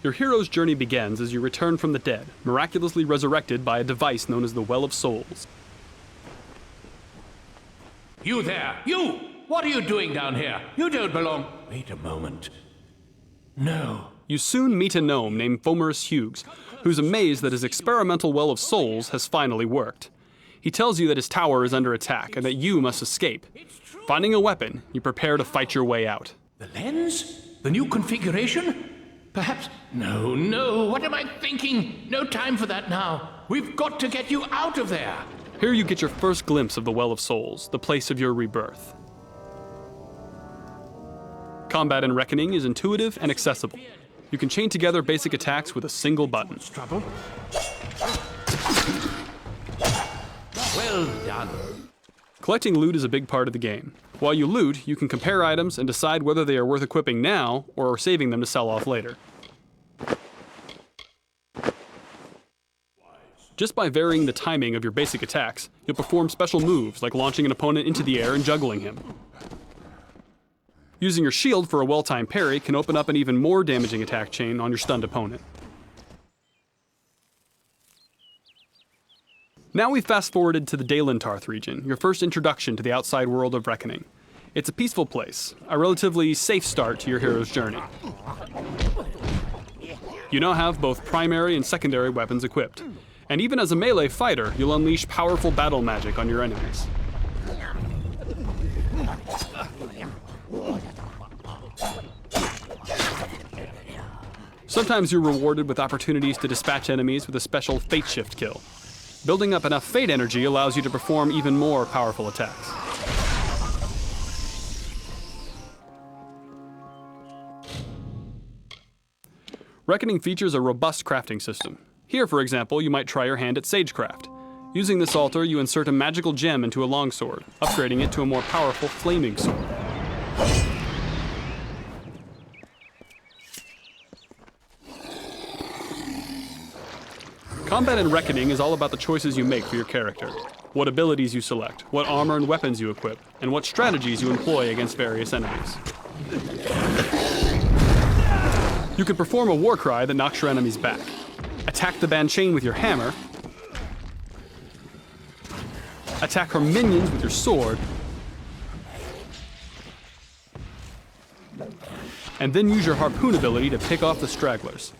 Your hero's journey begins as you return from the dead, miraculously resurrected by a device known as the Well of Souls. You there! You! What are you doing down here? You don't belong... Wait a moment. No. You soon meet a gnome named Fomerus Hughes, who's amazed that his experimental Well of Souls has finally worked. He tells you that his tower is under attack and that you must escape. Finding a weapon, you prepare to fight your way out. The lens? The new configuration? Perhaps... No, what am I thinking? No time for that now. We've got to get you out of there. Here you get your first glimpse of the Well of Souls, the place of your rebirth. Combat in Reckoning is intuitive and accessible. You can chain together basic attacks with a single button. Trouble? Well done. Collecting loot is a big part of the game. While you loot, you can compare items and decide whether they are worth equipping now or saving them to sell off later. Just by varying the timing of your basic attacks, you'll perform special moves like launching an opponent into the air and juggling him. Using your shield for a well-timed parry can open up an even more damaging attack chain on your stunned opponent. Now we've fast-forwarded to the Dalentarth region, your first introduction to the outside world of Reckoning. It's a peaceful place, a relatively safe start to your hero's journey. You now have both primary and secondary weapons equipped, and even as a melee fighter, you'll unleash powerful battle magic on your enemies. Sometimes you're rewarded with opportunities to dispatch enemies with a special Fate Shift kill. Building up enough Fate energy allows you to perform even more powerful attacks. Reckoning features a robust crafting system. Here, for example, you might try your hand at Sagecraft. Using this altar, you insert a magical gem into a longsword, upgrading it to a more powerful flaming sword. Combat in Reckoning is all about the choices you make for your character, what abilities you select, what armor and weapons you equip, and what strategies you employ against various enemies. You can perform a war cry that knocks your enemies back, attack the Banchain with your hammer, attack her minions with your sword, and then use your harpoon ability to pick off the stragglers.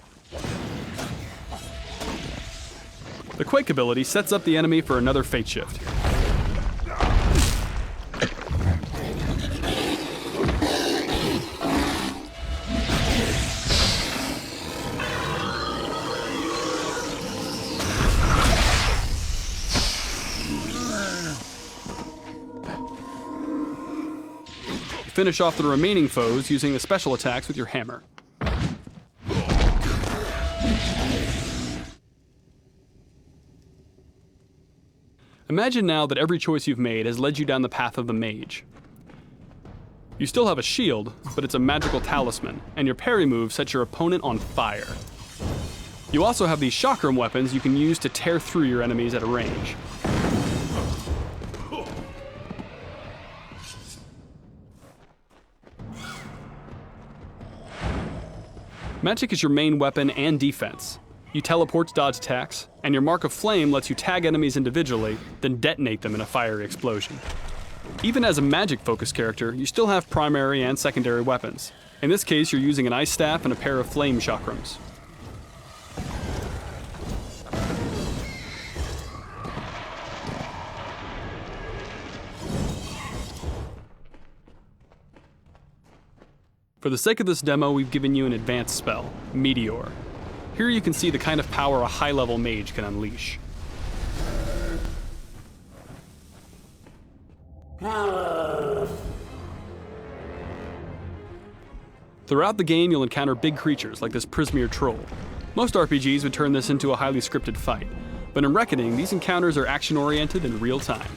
The Quake ability sets up the enemy for another Fate Shift. Finish off the remaining foes using the special attacks with your hammer. Imagine now that every choice you've made has led you down the path of the mage. You still have a shield, but it's a magical talisman, and your parry move sets your opponent on fire. You also have these chakram weapons you can use to tear through your enemies at a range. Magic is your main weapon and defense. You teleport to dodge attacks, and your Mark of Flame lets you tag enemies individually, then detonate them in a fiery explosion. Even as a magic-focused character, you still have primary and secondary weapons. In this case, you're using an ice staff and a pair of flame chakrams. For the sake of this demo, we've given you an advanced spell, Meteor. Here you can see the kind of power a high-level mage can unleash. Throughout the game, you'll encounter big creatures like this Prismeer troll. Most RPGs would turn this into a highly scripted fight, but in Reckoning, these encounters are action-oriented in real time.